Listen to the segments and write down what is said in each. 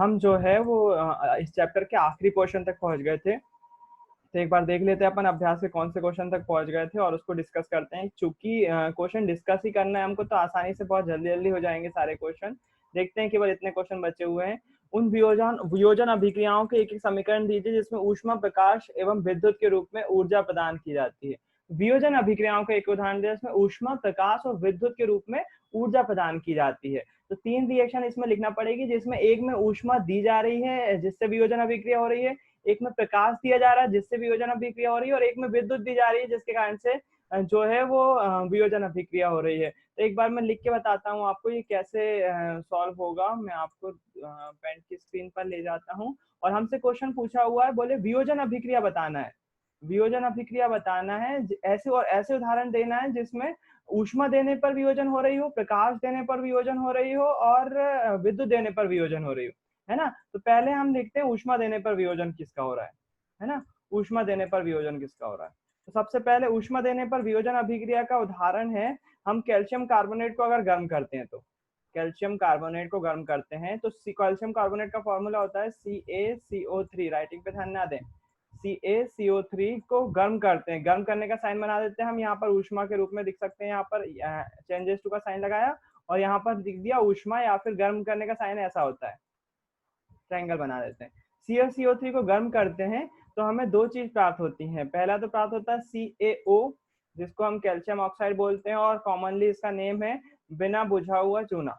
हम जो है वो इस चैप्टर के आखिरी क्वेश्चन तक पहुंच गए थे। तो एक बार देख लेते हैं अपन अभ्यास के कौन से क्वेश्चन तक पहुंच गए थे और उसको डिस्कस करते हैं। चूंकि क्वेश्चन डिस्कस ही करना है हमको, तो आसानी से बहुत जल्दी जल्दी हो जाएंगे सारे क्वेश्चन। देखते हैं केवल इतने क्वेश्चन बचे हुए हैं। उन वियोजन वियोजन अभिक्रियाओं के एक एक समीकरण दीजिए जिसमें ऊष्मा, प्रकाश एवं विद्युत के रूप में ऊर्जा प्रदान की जाती है। वियोजन अभिक्रियाओं का एक उदाहरण दिया जिसमें ऊष्मा, प्रकाश और विद्युत के रूप में ऊर्जा प्रदान की जाती है। तो 3 रिएक्शन इसमें लिखना पड़ेगी, जिसमें एक में ऊष्मा दी जा रही है जिससे वियोजन अभिक्रिया हो रही है, एक में प्रकाश दिया जा रहा है जिससे वियोजन अभिक्रिया हो रही है, और एक में विद्युत दी जा रही है जिसके कारण से जो है वो वियोजन अभिक्रिया हो रही है। तो एक बार मैं लिख के बताता हूँ आपको ये कैसे सॉल्व होगा। मैं आपको पेन की स्क्रीन पर ले जाता हूँ और हमसे क्वेश्चन पूछा हुआ है, बोले वियोजन अभिक्रिया बताना है। वियोजन अभिक्रिया बताना है, ऐसे और ऐसे उदाहरण देना है जिसमें ऊष्मा देने पर वियोजन हो रही हो, प्रकाश देने पर वियोजन हो रही हो और विद्युत देने पर वियोजन हो रही हो, है ना। तो पहले हम लिखते हैं ऊष्मा देने पर वियोजन किसका हो रहा है ना। ऊष्मा देने पर वियोजन किसका हो रहा है। तो सबसे पहले ऊष्मा देने पर वियोजन अभिक्रिया का उदाहरण है, हम कैल्शियम कार्बोनेट को अगर गर्म करते हैं, तो कैल्शियम कार्बोनेट को गर्म करते हैं तो कैल्शियम कार्बोनेट का फॉर्मूला होता है CaCO3। राइटिंग पे ध्यान ना दें। CaCO3 को गर्म करते हैं, गर्म करने का साइन बना देते हैं हम यहाँ पर ऊष्मा के रूप में लिख सकते हैं। यहाँ पर चेंजेस टू का साइन लगाया और यहाँ पर लिख दिया ऊष्मा, या फिर गर्म करने का साइन ऐसा होता है, ट्रायंगल बना देते हैं। CaCO3 को गर्म करते हैं तो हमें दो चीज प्राप्त होती हैं। पहला तो प्राप्त होता है CaO, जिसको हम कैल्शियम ऑक्साइड बोलते हैं और कॉमनली इसका नेम है बिना बुझा हुआ चूना,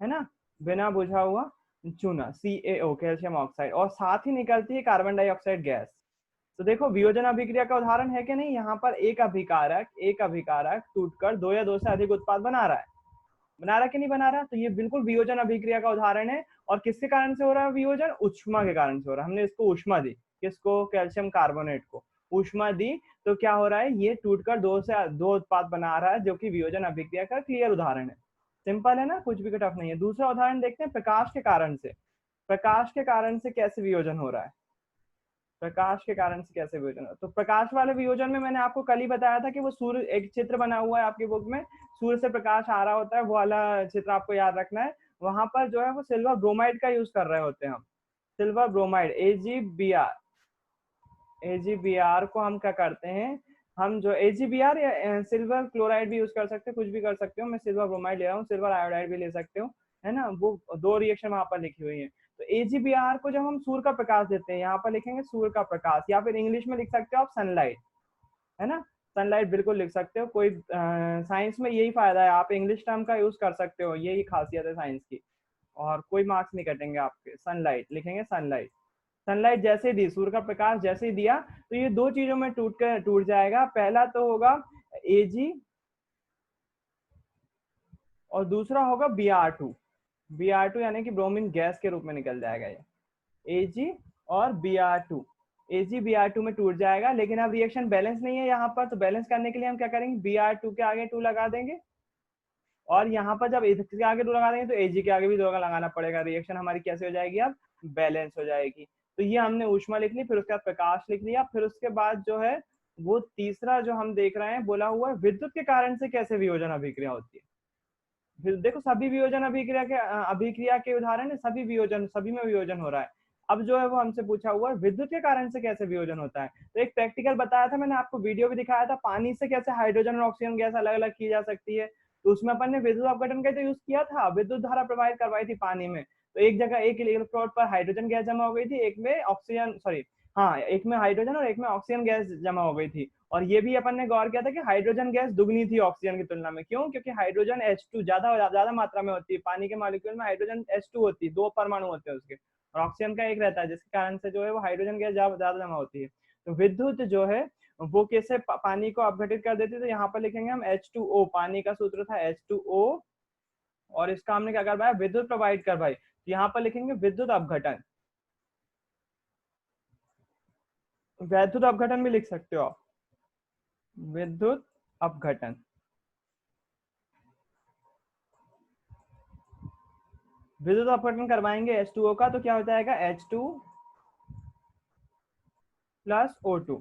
है ना। बिना बुझा हुआ चूना CaO, कैल्शियम ऑक्साइड, और साथ ही निकलती है कार्बन डाइऑक्साइड गैस। तो देखो वियोजन अभिक्रिया का उदाहरण है कि नहीं, यहाँ पर एक अभिकारक टूटकर दो या दो से अधिक उत्पाद बना रहा है, बना रहा कि नहीं बना रहा। तो ये बिल्कुल वियोजन अभिक्रिया का उदाहरण है। और किसके कारण से हो रहा है वियोजन, ऊष्मा के कारण से हो रहा है। हमने इसको ऊष्मा दी, किसको, कैल्शियम कार्बोनेट को ऊष्मा दी, तो क्या हो रहा है, ये टूटकर दो उत्पाद बना रहा है, जो कि वियोजन अभिक्रिया का क्लियर उदाहरण है। सिंपल है ना, कुछ भी टफ नहीं है। दूसरा उदाहरण देखते हैं, प्रकाश के कारण से। प्रकाश के कारण से कैसे वियोजन हो रहा है, प्रकाश के कारण से कैसे वियोजन हो। तो प्रकाश वाले वियोजन में मैंने आपको कल ही बताया था कि वो सूर्य, एक चित्र बना हुआ है आपकी बुक में, सूर्य से प्रकाश आ रहा होता है, वो वाला चित्र आपको याद रखना है। वहां पर जो है वो सिल्वर ब्रोमाइड का यूज कर रहे होते हैं हम, सिल्वर ब्रोमाइड AgBr को हम क्या करते हैं, हम जो AgBr या सिल्वर क्लोराइड भी यूज कर सकते हो, कुछ भी कर सकते हो। मैं सिल्वर ब्रोमाइड ले रहा हूँ, सिल्वर आयोडाइड भी ले सकते हो, है ना। वो दो रिएक्शन वहां पर लिखी हुई है। तो AgBr को जब हम सूर्य का प्रकाश देते हैं, यहाँ पर लिखेंगे सूर्य का प्रकाश, या फिर इंग्लिश में लिख सकते हो आप सनलाइट, है ना। सनलाइट बिल्कुल लिख सकते हो, कोई साइंस में यही फायदा है, आप इंग्लिश टर्म का यूज कर सकते हो, यही खासियत है साइंस की, और कोई मार्क्स नहीं कटेंगे आपके। सनलाइट लिखेंगे, सनलाइट। सनलाइट जैसे दी, सूर्य का प्रकाश जैसे दिया, तो ये दो चीजों में टूट जाएगा। पहला तो होगा Ag और दूसरा होगा Br2 यानी कि ब्रोमीन गैस के रूप में निकल जाएगा ये Ag और Br2। Ag Br2 में टूट जाएगा, लेकिन अब रिएक्शन बैलेंस नहीं है यहाँ पर, तो बैलेंस करने के लिए हम क्या करेंगे, Br2 के आगे 2 लगा देंगे, और यहाँ पर जब इसके आगे 2 लगा देंगे तो Ag के आगे भी 2 लगाना पड़ेगा। रिएक्शन हमारी कैसे हो जाएगी, अब बैलेंस हो जाएगी। तो ये हमने ऊष्मा लिख ली, फिर उसके बाद प्रकाश लिख लिया, फिर उसके बाद जो है वो तीसरा जो हम देख रहे हैं बोला हुआ है, विद्युत के कारण से कैसे वियोजन अभिक्रिया होती है। देखो सभी वियोजन अभिक्रिया के उदाहरण है, सभी में वियोजन हो रहा है। अब जो है वो हमसे पूछा हुआ है विद्युत के कारण से कैसे वियोजन होता है। तो एक प्रैक्टिकल बताया था मैंने आपको, वीडियो भी दिखाया था, पानी से कैसे हाइड्रोजन और ऑक्सीजन गैस अलग अलग की जा सकती है। तो उसमें अपन ने विद्युत अपघटन का तो यूज किया था, विद्युत धारा प्रवाहित करवाई थी पानी में। तो एक जगह एक इलेक्ट्रोड पर हाइड्रोजन गैस जमा हो गई थी, एक में ऑक्सीजन, सॉरी हाँ, एक में हाइड्रोजन और एक में ऑक्सीजन गैस जमा हो गई थी। और ये भी अपन ने गौर किया था कि हाइड्रोजन गैस दुगनी थी ऑक्सीजन की तुलना में। क्यों, क्योंकि हाइड्रोजन H2 ज्यादा मात्रा में होती है, पानी के मॉलिक्यूल में हाइड्रोजन H2 होती है, 2 परमाणु होते हैं उसके, और ऑक्सीजन का एक रहता है, जिसके कारण से जो है वो हाइड्रोजन गैस ज्यादा जमा होती है। तो विद्युत जो है वो कैसे पानी को अपघटित कर देती है, तो यहाँ पर लिखेंगे हम H2O, पानी का सूत्र था H2O, और इसका हमने क्या करवाया, विद्युत प्रोवाइड करवाई, तो यहाँ पर लिखेंगे विद्युत अपघटन। वैद्युत अपघटन भी लिख सकते हो आप, विद्युत अपघटन। विद्युत अपघटन करवाएंगे H2O का, तो क्या हो जाएगा, H2 प्लस O2,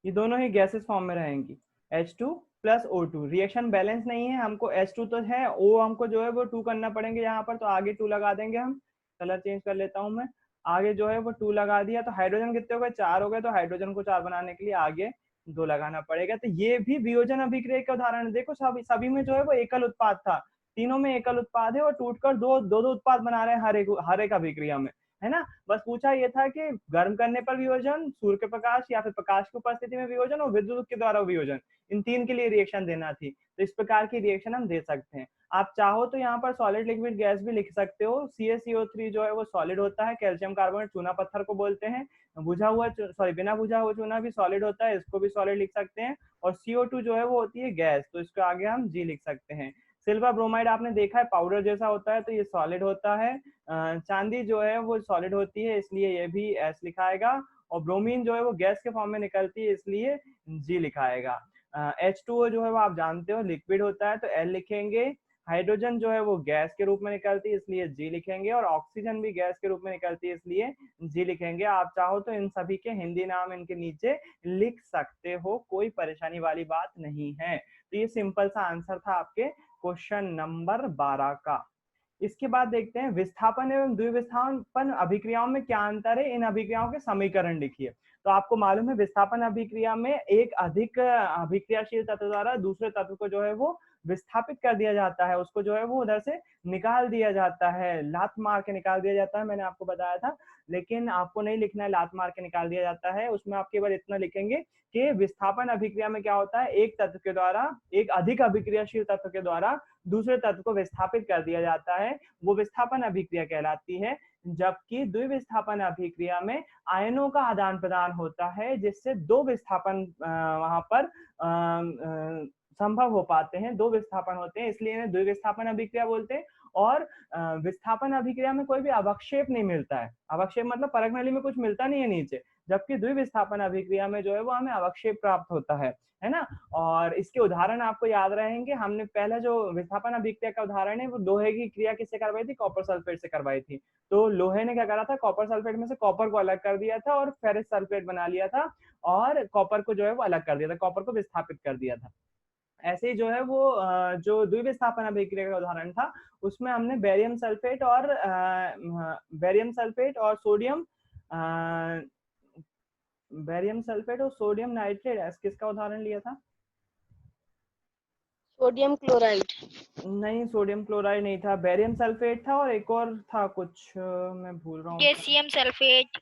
ये दोनों ही गैसेस फॉर्म में रहेंगी, H2 plus O2। Reaction balance नहीं है, हमको H2 तो है, O हमको जो है वो 2 करना पड़ेंगे यहाँ पर, तो आगे 2 लगा देंगे हम। कलर चेंज कर लेता हूँ मैं। आगे जो है वो 2 लगा दिया, तो हाइड्रोजन कितने हो गए, 4 हो गए, तो हाइड्रोजन को 4 बनाने के लिए आगे 2 लगाना पड़ेगा। तो ये भी वियोजन अभिक्रिया का उदाहरण है। देखो सभी में जो है वो एकल उत्पाद था, तीनों में एकल उत्पाद है और टूटकर दो दो दो उत्पाद बना रहे हैं हर एक अभिक्रिया में, है ना। बस पूछा ये था कि गर्म करने पर वियोजन, सूर्य के प्रकाश या फिर प्रकाश की उपस्थिति में वियोजन और विद्युत के द्वारा वियोजन, इन 3 के लिए रिएक्शन देना थी। तो इस प्रकार की रिएक्शन हम दे सकते हैं। आप चाहो तो यहाँ पर सॉलिड लिक्विड गैस भी लिख सकते हो। CaCO3 जो है वो सॉलिड होता है, कैल्शियम कार्बोनेट चूना पत्थर को बोलते हैं। बुझा हुआ सॉरी बिना बुझा हुआ चूना भी सॉलिड होता है, इसको भी सॉलिड लिख सकते हैं। और CO2 जो है वो होती है गैस, तो इसको आगे हम G लिख सकते हैं। सिल्वर ब्रोमाइड आपने देखा है पाउडर जैसा होता है, तो ये सॉलिड होता है। चांदी जो है वो सॉलिड होती है, इसलिए ये भी S लिखाएगा। और ब्रोमीन जो है वो गैस के फॉर्म में निकलती है, इसलिए G लिखाएगा। H2O जो है वो आप जानते हो लिक्विड होता है, तो L लिखेंगे। हाइड्रोजन जो है वो गैस के रूप में निकलती है, इसलिए G लिखेंगे। और ऑक्सीजन भी गैस के रूप में निकलती है, इसलिए G लिखेंगे। आप चाहो तो इन सभी के हिंदी नाम इनके नीचे लिख सकते हो, कोई परेशानी वाली बात नहीं है। तो ये सिंपल सा आंसर था आपके क्वेश्चन नंबर 12 का। इसके बाद देखते हैं विस्थापन एवं द्विविस्थापन अभिक्रियाओं में क्या अंतर है, इन अभिक्रियाओं के समीकरण लिखिए। तो आपको मालूम है विस्थापन अभिक्रिया में एक अधिक अभिक्रियाशील तत्व द्वारा दूसरे तत्व को जो है वो विस्थापित कर दिया जाता है, उसको जो है वो उधर से निकाल दिया जाता है, लात मार के निकाल दिया जाता है, मैंने आपको बताया था। लेकिन आपको नहीं लिखना है लात मार के निकाल दिया जाता है, उसमें आप केवल इतना लिखेंगे कि विस्थापन अभिक्रिया में क्या होता है, एक तत्व के द्वारा, एक अधिक अभिक्रियाशील तत्व के द्वारा दूसरे तत्व को विस्थापित कर दिया जाता है, वो विस्थापन अभिक्रिया कहलाती है। जबकि द्विविस्थापन अभिक्रिया में आयनों का आदान प्रदान होता है, जिससे दो विस्थापन वहां पर संभव हो पाते हैं, दो विस्थापन होते हैं, इसलिए इन्हें द्विविस्थापन अभिक्रिया बोलते हैं। और विस्थापन अभिक्रिया में कोई भी अवक्षेप नहीं मिलता है, अवक्षेप मतलब परख नली में कुछ मिलता नहीं है नीचे, जबकि द्विविस्थापन अभिक्रिया में जो है वो हमें अवक्षेप प्राप्त होता है ना। और इसके उदाहरण आपको याद रहेंगे, हमने पहला जो विस्थापन अभिक्रिया का उदाहरण है वो लोहे की क्रिया किससे करवाई थी, कॉपर सल्फेट से करवाई थी। तो लोहे ने क्या करा था, कॉपर सल्फेट में से कॉपर को अलग कर दिया था और फेरस सल्फेट बना लिया था, और कॉपर को जो है वो अलग कर दिया था, कॉपर को विस्थापित कर दिया था। ऐसे ही जो है वो जो द्विविस्थापन अभिक्रिया का उदाहरण था, उसमें हमने बेरियम सल्फेट और सोडियम नाइट्रेट किसका उदाहरण लिया था? Sodium chloride. नहीं, सोडियम क्लोराइड नहीं था, बेरियम सल्फेट था और एक और था कुछ, मैं भूल रहा हूँ। Potassium sulphate.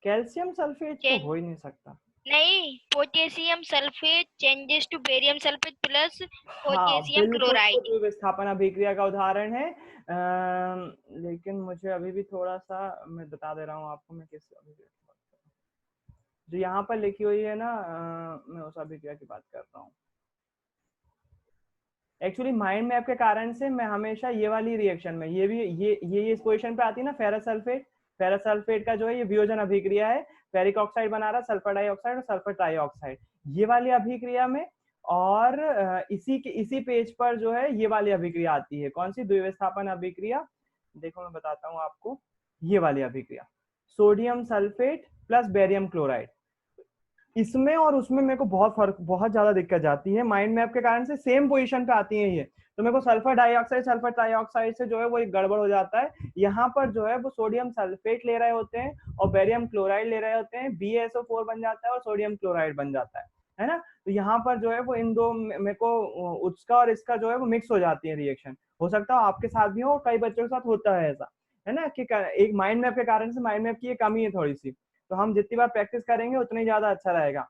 कैल्शियम सल्फेट तो हो ही नहीं सकता। नहीं, potassium sulphate changes to barium sulphate plus हाँ पोटेशियम बिल्कुल, वो क्लोराइड। द्विविस्थापन अभिक्रिया का उदाहरण है। लेकिन मुझे अभी भी थोड़ा सा मैं बता दे रहा हूँ आपको, मैं किस अभिक्रिया की बात कर रहा हूँ। जो यहाँ पर लिखी हुई है ना, मैं उस अभिक्रिया की बात कर रहा हूँ। एक्चुअली माइंड मैप के कारण से मैं हमेशा ये वाली रिएक्शन में, ये भी ये इस पोजीशन पे आती है ना, फेरस सल्फेट। फेरस सल्फेट का जो है ये वियोजन अभिक्रिया है, फेरिक ऑक्साइड बना रहा है, सल्फर डाइऑक्साइड और सल्फर ट्राइऑक्साइड, ये वाली अभिक्रिया में। और इसी पेज पर जो है ये वाली अभिक्रिया आती है, कौन सी, द्विविस्थापन अभिक्रिया। देखो मैं बताता हूँ आपको, ये वाली अभिक्रिया, sodium sulphate plus barium chloride. इसमें और उसमें मेरे को बहुत फर्क, बहुत ज्यादा दिक्कत जाती है, माइंड मैप के कारण से सेम पोजीशन पे आती है ये, तो मेरे को सल्फर डाइऑक्साइड सल्फर ट्राइऑक्साइड से जो है वो एक गड़बड़ हो जाता है। यहाँ पर जो है वो सोडियम सल्फेट ले रहे होते हैं और बेरियम क्लोराइड ले रहे होते हैं, BaSO4 बन जाता है और सोडियम क्लोराइड बन जाता है ना। तो यहाँ पर जो है वो इन दो मेरे को उसका और इसका जो है वो मिक्स हो जाती है रिएक्शन। हो सकता है आपके साथ भी हो और कई बच्चों के साथ होता है ऐसा, है ना, कि एक माइंड मैप के कारण से, माइंड मैप की ये कमी है थोड़ी सी, तो हम जितनी बार प्रैक्टिस करेंगे उतना ही ज्यादा अच्छा रहेगा।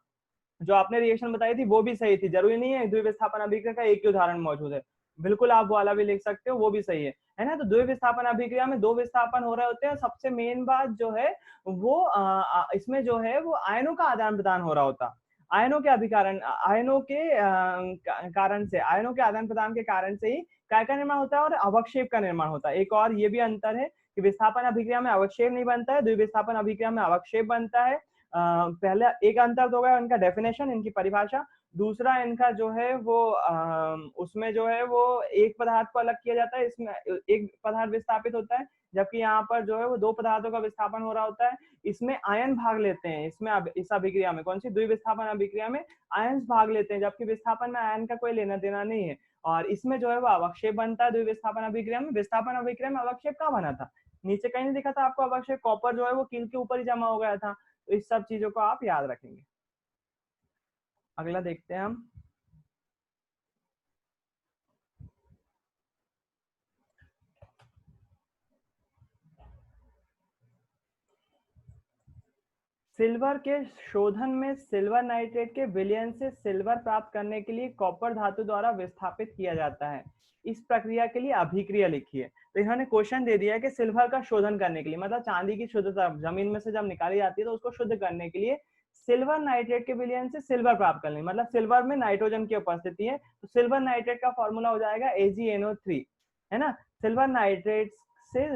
जो आपने रिएक्शन बताई थी वो भी सही थी, जरूरी नहीं है द्विविस्थापन अभिक्रिया का एक ही उदाहरण मौजूद है, बिल्कुल आप वाला भी लिख सकते हो, वो भी सही है ना। तो द्विविस्थापन अभिक्रिया में दो विस्थापन हो रहे होते हैं, सबसे मेन बात जो है वो इसमें जो है वो आयनों का आदान प्रदान हो रहा होता, आयनों के अभिकारण, आयनों के कारण से, आयनों के आदान प्रदान के कारण से ही काय का निर्माण होता है और अवक्षेप का निर्माण होता है। एक और ये भी अंतर है कि विस्थापन अभिक्रिया में अवक्षेप नहीं बनता है, द्विविस्थापन अभिक्रिया में अवक्षेप बनता है। पहले एक अंतर तो होगा इनका डेफिनेशन, इनकी परिभाषा। दूसरा इनका जो है वो उसमें जो है वो एक पदार्थ को अलग किया जाता है, इसमें एक पदार्थ विस्थापित होता है, जबकि यहाँ पर जो है वो दो पदार्थों का विस्थापन हो रहा होता है। इसमें आयन भाग लेते हैं, इसमें इस अभिक्रिया में, कौन सी द्विविस्थापन अभिक्रिया में आयन भाग लेते हैं, जबकि विस्थापन में आयन का कोई लेना देना नहीं है। और इसमें जो है वो अवक्षेप बनता है द्विविस्थापन अभिक्रिया में। विस्थापन अभिक्रिया में अवक्षेप कहाँ बना था, नीचे कहीं नहीं दिखा था आपको अवक्षेप, कॉपर जो है वो कील के ऊपर ही जमा हो गया था। तो इस सब चीजों को आप याद रखेंगे। अगला देखते हैं हम। सिल्वर के शोधन में सिल्वर नाइट्रेट के विलयन से सिल्वर प्राप्त करने के लिए कॉपर धातु द्वारा विस्थापित किया जाता है। इस प्रक्रिया के लिए अभिक्रिया लिखिए। तो इन्होंने क्वेश्चन दे दिया है कि सिल्वर का शोधन करने के लिए, मतलब चांदी की शुद्धता जमीन में से जब निकाली जाती है तो उसको शुद्ध करने के लिए सिल्वर नाइट्रेट के विलयन से सिल्वर प्राप्त करने, मतलब सिल्वर में नाइट्रोजन की उपस्थिति है, तो सिल्वर नाइट्रेट का फॉर्मूला हो जाएगा AgNO3, है ना। सिल्वर नाइट्रेट से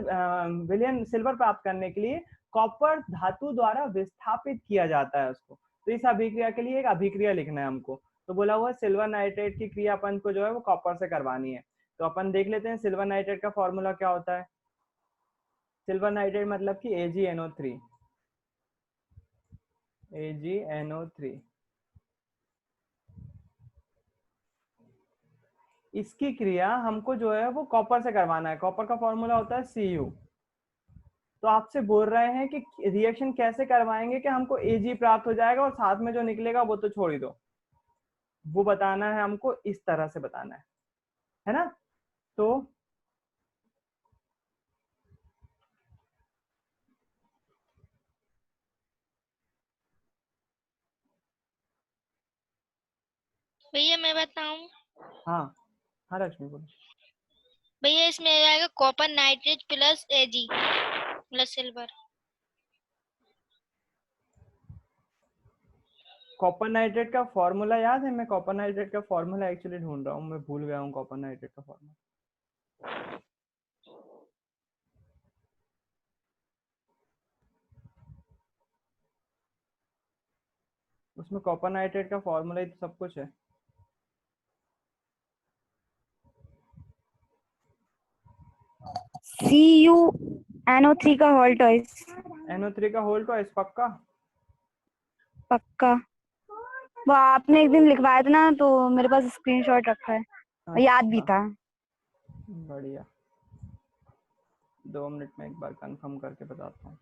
विलयन सिल्वर प्राप्त करने के लिए कॉपर धातु द्वारा विस्थापित किया जाता है उसको। तो इस अभिक्रिया के लिए एक अभिक्रिया लिखना है हमको। तो बोला हुआ सिल्वर नाइट्रेट की क्रिया अपन को जो है वो कॉपर से करवानी है। तो अपन देख लेते हैं सिल्वर नाइट्रेट का फॉर्मूला क्या होता है। सिल्वर नाइट्रेट मतलब कि AgNO3, AgNO3। इसकी क्रिया हमको जो है वो कॉपर से करवाना है। कॉपर का फॉर्मूला होता है Cu। तो आपसे बोल रहे हैं कि रिएक्शन कैसे करवाएंगे कि हमको Ag प्राप्त हो जाएगा और साथ में जो निकलेगा वो तो छोड़ ही दो, वो बताना है हमको, इस तरह से बताना है ना। तो भैया मैं बताऊं? हाँ हाँ लक्ष्मी बोलो। भैया इसमें आ जाएगा copper nitrate plus Ag plus silver. Copper nitrate का फॉर्मूला याद है? मैं कॉपर नाइट्रेट का फॉर्मूला एक्चुअली ढूंढ रहा हूँ, मैं भूल गया हूँ कॉपर नाइट्रेट का फॉर्मूला। उसमें कॉपर नाइट्रेट का फॉर्मूला ही तो सब कुछ है। CuNO3 का होल ट्वाइस। NO3 का होल ट्वाइस पक्का? पक्का। वो आपने एक दिन लिखवाया था ना, तो मेरे पास स्क्रीनशॉट रखा है, याद भी अच्छा, था। बढ़िया। 2 मिनट में एक बार कंफर्म करके बताता हूँ।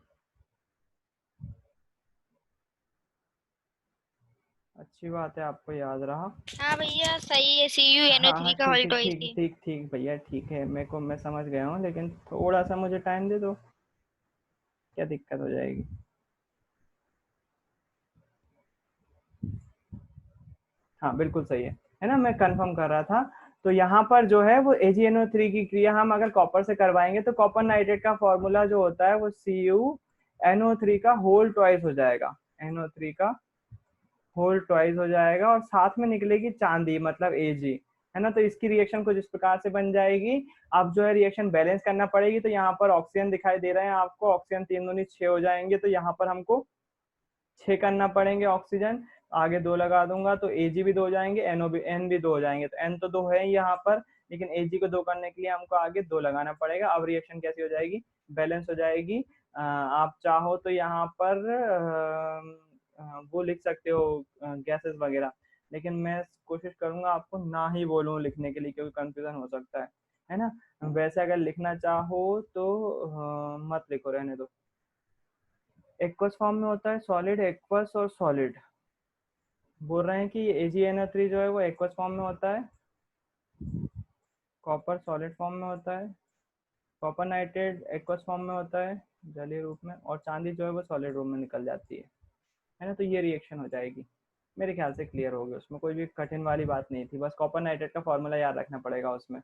अच्छी बात है, आपको याद रहा। हाँ भैया सही है, हाँ हाँ CuNO3 का ठीक होल है, ट्वाइस ठीक ही। ठीक ठीक भैया, ठीक है, मैं समझ गया हूँ, लेकिन थोड़ा सा मुझे टाइम दे दो, क्या दिक्कत हो जाएगी। हाँ बिल्कुल सही है ना, मैं कंफर्म कर रहा था। तो यहाँ पर जो है वो AgNO3 की क्रिया हम अगर कॉपर से करवाएंगे तो कॉपर नाइट्रेट का फॉर्मूला जो होता है वो CuNO3 का होल ट्वाइस हो जाएगा, NO3 का होल ट्वाइस हो जाएगा, और साथ में निकलेगी चांदी मतलब Ag, है ना। तो इसकी रिएक्शन कुछ इस प्रकार से बन जाएगी। अब जो है रिएक्शन बैलेंस करना पड़ेगी। तो यहाँ पर ऑक्सीजन दिखाई दे रहे हैं आपको, ऑक्सीजन 3 दूनी 6 हो जाएंगे, तो यहाँ पर हमको 6 करना पड़ेंगे ऑक्सीजन। आगे 2 लगा दूंगा तो Ag भी 2 हो जाएंगे, NO भी N भी 2 हो जाएंगे। तो N तो 2 है ही यहाँ पर, लेकिन Ag को 2 करने के लिए हमको आगे 2 लगाना पड़ेगा। अब रिएक्शन कैसी हो जाएगी, बैलेंस हो जाएगी। आप चाहो तो यहाँ पर वो लिख सकते हो गैसेस वगैरह, लेकिन मैं कोशिश करूंगा आपको ना ही बोलूं लिखने के लिए, क्योंकि कंफ्यूजन हो सकता है ना। वैसे अगर लिखना चाहो तो मत लिखो, रहने दो। एक्वस फॉर्म में होता है सॉलिड, एक्वस और सॉलिड। बोल रहे हैं कि AgNO3 जो है वो एक्वस फॉर्म में होता है, कॉपर सॉलिड फॉर्म में होता है, कॉपर नाइट्रेट एक्वस फॉर्म में होता है जलीय रूप में, और चांदी जो है वो सॉलिड रूप में निकल जाती है ना। तो ये रिएक्शन हो जाएगी। मेरे ख्याल से क्लियर हो गया, उसमें कोई भी कठिन वाली बात नहीं थी, बस कॉपर नाइट्रेट का फॉर्मूला याद रखना पड़ेगा उसमें।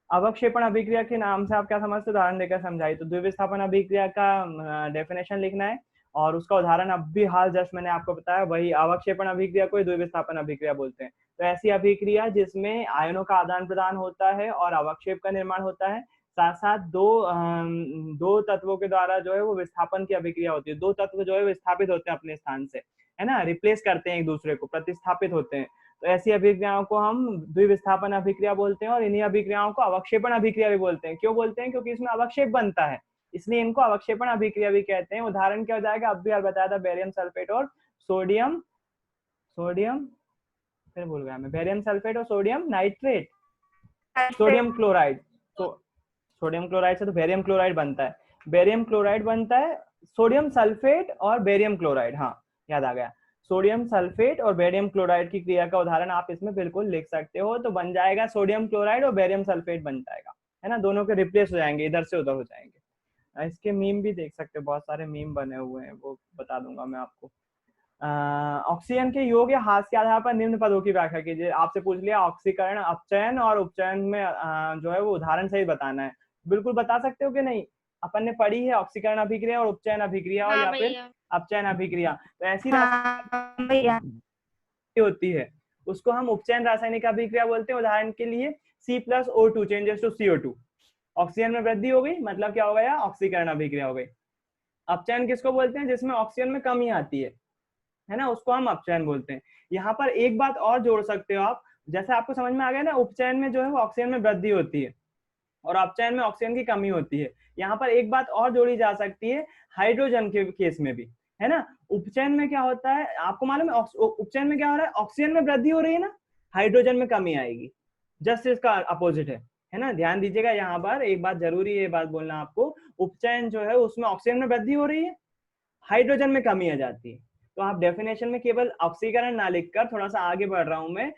अवक्षेपण अभिक्रिया के नाम से आप क्या समझते, उदाहरण देकर समझाई। तो द्विविस्थापन अभिक्रिया का डेफिनेशन लिखना है, और उसका उदाहरण अब भी हाल जस्ट मैंने आपको बताया, वही अवक्षेपण अभिक्रिया को द्विविस्थापन अभिक्रिया बोलते हैं। तो ऐसी अभिक्रिया जिसमें आयनों का आदान प्रदान होता है और अवक्षेप का निर्माण होता है, साथ साथ दो तत्वों के द्वारा जो है वो विस्थापन की अभिक्रिया होती है। दो तत्व जो है विस्थापित होते हैं अपने स्थान से, है ना, रिप्लेस करते हैं एक दूसरे को, प्रतिस्थापित होते हैं। तो ऐसी अभिक्रियाओं को हम द्विविस्थापन अभिक्रिया बोलते हैं और इन्हीं अभिक्रियाओं को अवक्षेपण अभिक्रिया भी बोलते हैं। क्यों बोलते हैं? क्योंकि इसमें अवक्षेप बनता है, इसलिए इनको अवक्षेपण अभिक्रिया भी कहते हैं। उदाहरण क्या हो जाएगा? अब भी यार बताया था, बेरियम सल्फेट और सोडियम सोडियम फिर भूल गया मैं, बेरियम सल्फेट और sodium nitrate, sodium chloride. Sodium chloride से तो बेरियम क्लोराइड बनता है, बेरियम क्लोराइड बनता है, सोडियम सल्फेट और बेरियम क्लोराइड, हाँ याद आ गया, सोडियम सल्फेट और बेरियम क्लोराइड की क्रिया का उदाहरण आप इसमें बिल्कुल लिख सकते हो। तो बन जाएगा सोडियम क्लोराइड और बेरियम सल्फेट बन जाएगा, है ना, दोनों के रिप्लेस हो जाएंगे, इधर से उधर हो जाएंगे। इसके मीम भी देख सकते हो, बहुत सारे मीम बने हुए हैं, वो बता दूंगा मैं आपको। ऑक्सीजन के योग या हाथ के आधार पर निम्न पदों की व्याख्या कीजिए। आपसे पूछ लिया ऑक्सीकरण, अपचयन और उपचयन में जो है वो उदाहरण सहित बताना है। बिल्कुल बता सकते हो कि नहीं? अपन ने पढ़ी है ऑक्सीकरण अभिक्रिया और उपचयन अभिक्रिया और या फिर अपचयन अभिक्रिया। तो ऐसी होती है उसको हम उपचयन रासायनिक अभिक्रिया बोलते हैं। उदाहरण के लिए C+O2 changes to CO2, oxygen में वृद्धि हो गई, मतलब क्या हो गया? ऑक्सीकरण अभिक्रिया हो गई। अपचयन किसको बोलते हैं? जिसमें ऑक्सीजन में कमी आती है ना, उसको हम अपचयन बोलते हैं। यहाँ पर एक बात और जोड़ सकते हो आप, जैसे आपको समझ में आ गया ना, उपचयन में जो है वो ऑक्सीजन में वृद्धि होती है और अपचयन में ऑक्सीजन की कमी होती है। यहाँ पर एक बात और जोड़ी जा सकती है हाइड्रोजन के केस में भी, है ना। उपचयन में क्या होता है आपको मालूम है? उपचयन में क्या हो रहा है? ऑक्सीजन में वृद्धि हो रही है ना, हाइड्रोजन में कमी आएगी, जस्ट इसका अपोजिट है ना। ध्यान दीजिएगा, यहाँ पर एक बात जरूरी है, ये बात बोलना आपको, उपचयन जो है उसमें ऑक्सीजन में वृद्धि हो रही है, हाइड्रोजन में कमी आ जाती है। तो आप डेफिनेशन में केवल ऑक्सीकरण ना लिखकर, थोड़ा सा आगे बढ़ रहा हूं मैं,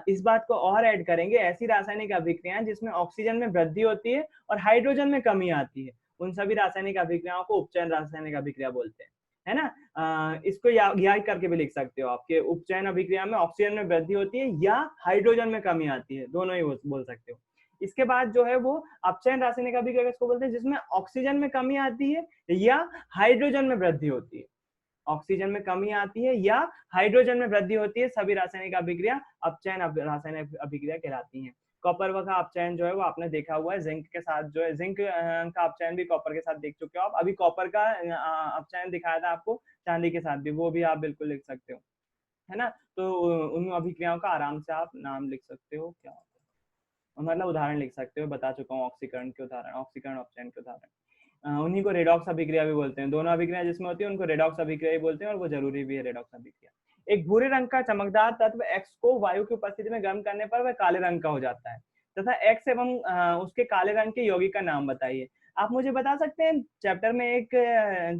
इस बात को और ऐड करेंगे, ऐसी रासायनिक अभिक्रियाएं जिसमें ऑक्सीजन में वृद्धि होती है और हाइड्रोजन में कमी आती है, उन सभी रासायनिक अभिक्रियाओं को उपचयन रासायनिक अभिक्रिया बोलते हैं, है ना। इसको याद करके भी लिख सकते हो आपके, उपचयन अभिक्रिया में ऑक्सीजन में वृद्धि होती है या हाइड्रोजन में कमी आती है, दोनों ही बोल सकते हो। इसके बाद जो है वो अपचयन रासायनिक अभिक्रिया किसको बोलते हैं? जिसमें ऑक्सीजन में कमी आती है या हाइड्रोजन में वृद्धि होती है, ऑक्सीजन में कमी आती है या हाइड्रोजन में वृद्धि होती है, सभी रासायनिक अभिक्रिया अपचयन रासायनिक अभिक्रिया कहलाती हैं। कॉपर का अपचयन जो है वो आपने देखा हुआ है, जिंक के साथ जो है, जिंक का अपचयन भी कॉपर के साथ देख चुके हो आप। अभी कॉपर का अपचयन दिखाया था आपको चांदी के साथ भी, वो भी आप बिल्कुल लिख सकते हो, है ना। तो उन अभिक्रियाओं का आराम से आप नाम लिख सकते हो, क्या मतलब उदाहरण लिख सकते हो, बता चुका हूँ ऑक्सीकरण के उदाहरण, ऑक्सीकरण अपचयन के उदाहरण। उन्हीं को रेडॉक्स अभिक्रिया भी बोलते हैं। दोनों अभिक्रिया जिसमें होती है उनको रेडॉक्स अभिक्रिया भी बोलते हैं और वो जरूरी भी है रेडॉक्स अभिक्रिया। एक भूरे रंग का चमकदार तत्व X को वायु की उपस्थिति में गर्म करने पर वह काले रंग का हो जाता है तथा X एवं उसके काले रंग के यौगिक का नाम बताइए। आप मुझे बता सकते हैं, चैप्टर में एक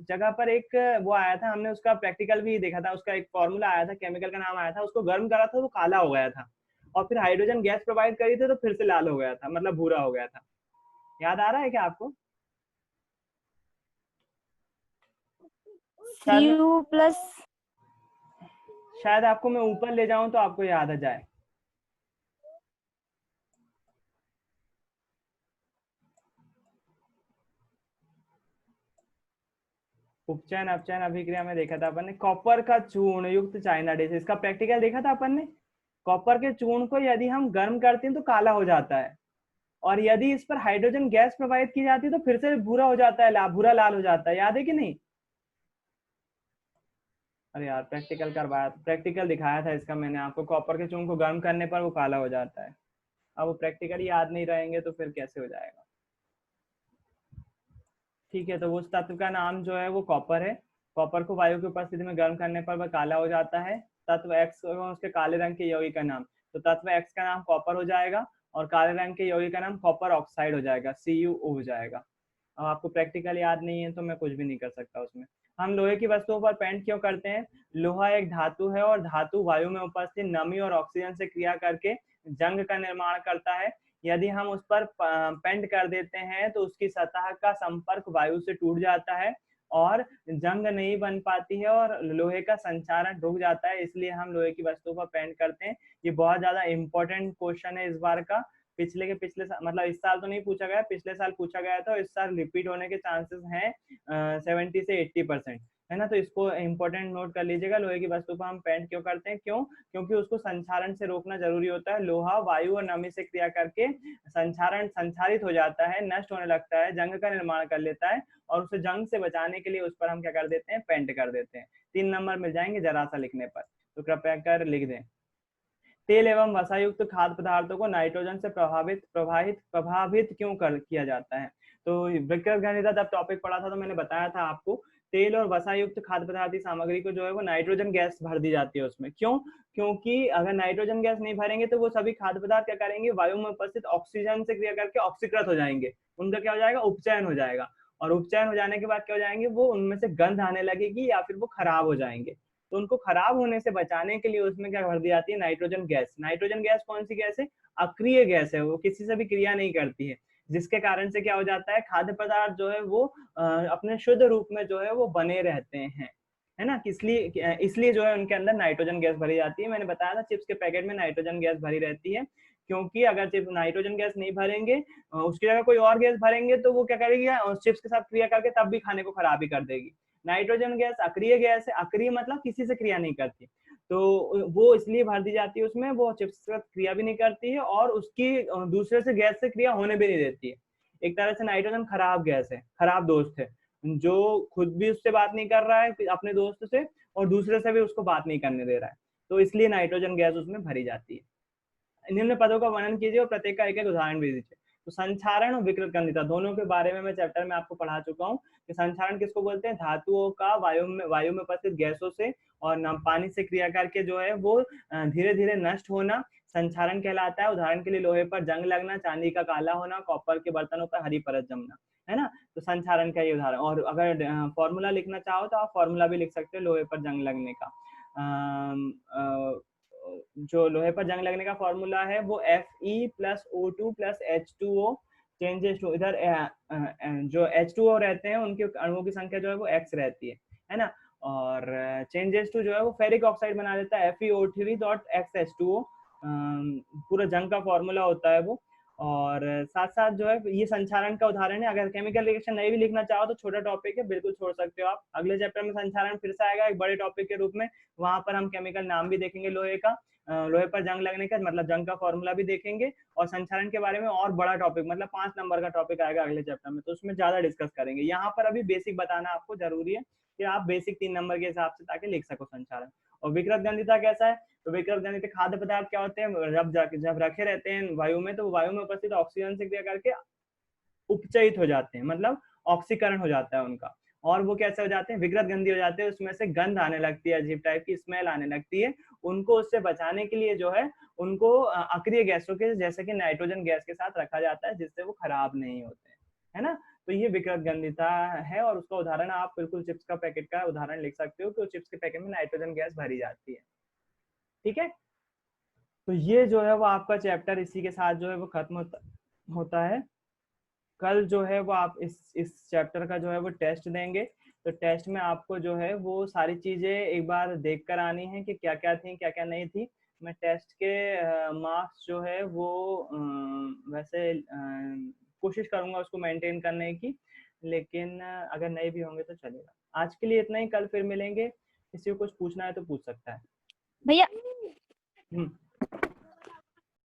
जगह पर एक वो आया था, हमने उसका प्रैक्टिकल भी देखा था, उसका एक फॉर्मूला आया था, केमिकल का नाम आया था, उसको गर्म करा था तो काला हो गया था और फिर हाइड्रोजन गैस प्रोवाइड करी थी तो फिर से लाल हो गया था, मतलब भूरा हो गया था। याद आ रहा है क्या आपको? शायद आपको मैं ऊपर ले जाऊं तो आपको याद आ जाए। उपचयन अपचयन अभिक्रिया में देखा था अपन ने, कॉपर का चूर्ण युक्त चाइना डिश, इसका प्रैक्टिकल देखा था अपन ने। कॉपर के चूर्ण को यदि हम गर्म करते हैं तो काला हो जाता है और यदि इस पर हाइड्रोजन गैस प्रोवाइड की जाती है तो फिर से भूरा हो जाता है, भूरा लाल हो जाता है। याद है कि नहीं? अरे यार प्रैक्टिकल करवाया, प्रैक्टिकल दिखाया था इसका मैंने आपको, कॉपर के चूर्ण को गर्म करने पर वो काला हो जाता है। अब वो प्रैक्टिकल याद नहीं रहेंगे तो फिर कैसे हो जाएगा। ठीक है, तो उस तत्व का नाम जो है वो कॉपर है। कॉपर को वायु की उपस्थिति में गर्म करने पर वह काला हो जाता है। तत्व एक्स और उसके काले रंग के यौगिक का नाम, तो तत्व एक्स का नाम कॉपर हो जाएगा और काले रंग के यौगिक का नाम कॉपर ऑक्साइड हो जाएगा, CuO हो जाएगा। अब आपको प्रैक्टिकल याद नहीं है तो मैं कुछ भी नहीं कर सकता उसमें। हम लोहे की वस्तुओं पर पेंट क्यों करते हैं? लोहा एक धातु है और धातु वायु में उपस्थित नमी और ऑक्सीजन से क्रिया करके जंग का निर्माण करता है। यदि हम उस पर पेंट कर देते हैं तो उसकी सतह का संपर्क वायु से टूट जाता है और जंग नहीं बन पाती है और लोहे का संचारण रुक जाता है, इसलिए हम लोहे की वस्तुओं पर पेंट करते हैं। ये बहुत ज्यादा इंपॉर्टेंट क्वेश्चन है इस बार का। पिछले मतलब इस साल तो नहीं पूछा गया, पिछले साल पूछा गया था, इस साल रिपीट होने के चांसेस हैं 70 से 80%, है ना। तो इसको इंपॉर्टेंट नोट कर लीजिएगा। लोहे की वस्तु पर हम पेंट क्यों करते हैं? क्यों? क्योंकि उसको संचारण से रोकना जरूरी होता है। लोहा वायु और नमी से क्रिया करके संचारित हो जाता है, नष्ट होने लगता है, जंग का निर्माण कर लेता है और उसे जंग से बचाने के लिए उस पर हम क्या कर देते हैं? पेंट कर देते हैं। 3 नंबर मिल जाएंगे जरा सा लिखने पर, तो कृपया कर लिख दें। तेल एवं वसायुक्त खाद्य पदार्थों को नाइट्रोजन से प्रभावित क्यों किया जाता है। तो विकृत गणिता जब टॉपिक पढ़ा था तो मैंने बताया था आपको, तेल और वसायुक्त खाद्य पदार्थ सामग्री को जो है वो नाइट्रोजन गैस भर दी जाती है उसमें। क्यों? क्योंकि अगर नाइट्रोजन गैस नहीं भरेंगे तो वो सभी खाद्य पदार्थ क्या करेंगे, वायु में उपस्थित ऑक्सीजन से क्रिया करके ऑक्सीकृत हो जाएंगे, उनका क्या हो जाएगा, उपचयन हो जाएगा, और उपचयन हो जाने के बाद क्या हो जाएंगे, वो उनमें से गंध आने लगेगी या फिर वो खराब हो जाएंगे। तो उनको खराब होने से बचाने के लिए उसमें क्या भर दी जाती है, नाइट्रोजन गैस। नाइट्रोजन गैस कौन सी गैस है, अक्रिय गैस है, वो किसी से भी क्रिया नहीं करती है, जिसके कारण से क्या हो जाता है, खाद्य पदार्थ जो है वो अपने शुद्ध रूप में जो है वो बने रहते हैं, है ना। इसलिए जो है उनके अंदर नाइट्रोजन गैस भरी जाती है। मैंने बताया था चिप्स के पैकेट में नाइट्रोजन गैस भरी रहती है, क्योंकि अगर चिप्स नाइट्रोजन गैस नहीं भरेंगे, उसकी जगह कोई और गैस भरेंगे, तो वो क्या करेगी, चिप्स के साथ क्रिया करके तब भी खाने को खराब ही कर देगी। नाइट्रोजन गैस अक्रिय गैस है, अक्रिय मतलब किसी से क्रिया नहीं करती, तो वो इसलिए भर दी जाती है उसमें, वो चिप्स के साथ क्रिया भी नहीं करती है और उसकी दूसरे से गैस से क्रिया होने भी नहीं देती है। एक तरह से नाइट्रोजन खराब गैस है, खराब दोस्त है, जो खुद भी उससे बात नहीं कर रहा है अपने दोस्त से, और दूसरे से भी उसको बात नहीं करने दे रहा है, तो इसलिए नाइट्रोजन गैस उसमें भरी जाती है। निम्न पदों का वर्णन कीजिए और प्रत्येक का एक एक उदाहरण भी दीजिए। तो संक्षारण और विकृत गंधिता दोनों के बारे में मैं चैप्टर में आपको पढ़ा चुका हूँ कि संक्षारण किसको बोलते हैं, धातुओं का वायु में उपस्थित गैसों से और पानी से क्रिया करके जो है वो धीरे धीरे नष्ट होना संक्षारण कहलाता है। उदाहरण के लिए लोहे पर जंग लगना, चांदी का काला होना, कॉपर के बर्तनों पर हरी परत जमना, है ना। तो संक्षारण का ये उदाहरण, और अगर फॉर्मूला लिखना चाहो तो आप फॉर्मूला भी लिख सकते हो लोहे पर जंग लगने का। जो लोहे पर जंग लगने का फॉर्मूला है वो Fe+O2+H2O चेंजेस टू, इधर जो H2O रहते हैं उनके अणुओं की संख्या जो है वो X रहती है ना, और चेंजेस टू जो है वो फेरिक ऑक्साइड बना देता है FeO3.XH2O, पूरा जंग का फॉर्मूला होता है वो। और साथ साथ जो है ये संक्षारण का उदाहरण है। अगर केमिकल रिएक्शन नहीं भी लिखना चाहो तो छोटा टॉपिक है, बिल्कुल छोड़ सकते हो आप। अगले चैप्टर में संक्षारण फिर से आएगा एक बड़े टॉपिक के रूप में, वहां पर हम केमिकल नाम भी देखेंगे लोहे का, लोहे पर जंग लगने का मतलब जंग का फॉर्मूला भी देखेंगे, और संक्षारण के बारे में और बड़ा टॉपिक मतलब 5 नंबर का टॉपिक आएगा अगले चैप्टर में, तो उसमें ज्यादा डिस्कस करेंगे। यहाँ पर अभी बेसिक बताना आपको जरूरी है कि आप बेसिक 3 नंबर के हिसाब से ताकि लिख सको संक्षारण। और विकृत गंधिता कैसा है, तो विकृत गंधित खाद्य पदार्थ क्या होते हैं, जब रखे रहते हैं वायु में, तो वायु में उपस्थित ऑक्सीजन से क्रिया करके उपचयित हो जाते हैं, मतलब ऑक्सीकरण हो जाता है उनका, और वो कैसे हो जाते हैं, विकृत गंधी हो जाते हैं, उसमें से गंध आने लगती है, अजीब टाइप की स्मेल आने लगती है। उनको उससे बचाने के लिए जो है उनको अक्रिय गैसों के जैसे कि नाइट्रोजन गैस के साथ रखा जाता है, जिससे वो खराब नहीं होते हैं, है ना। तो ये विकृत गंधिता है, और उसका उदाहरण आप बिल्कुल चिप्स का पैकेट का उदाहरण लिख सकते हो कि चिप्स के पैकेट में नाइट्रोजन गैस भरी जाती है, ठीक है। तो ये जो है वो आपका चैप्टर इसी के साथ जो है वो खत्म होता है। कल जो है वो आप इस चैप्टर का जो है वो टेस्ट देंगे, तो टेस्ट में आपको जो है वो सारी चीजें एक बार देख कर आनी है कि क्या क्या थी क्या क्या नहीं थी। मैं टेस्ट के मार्क्स जो है वो वैसे कोशिश करूंगा उसको मेंटेन करने की, लेकिन अगर नहीं भी होंगे तो चलेगा। आज के लिए इतना ही, कल फिर मिलेंगे। किसी को कुछ पूछना है तो पूछ सकता है। भैया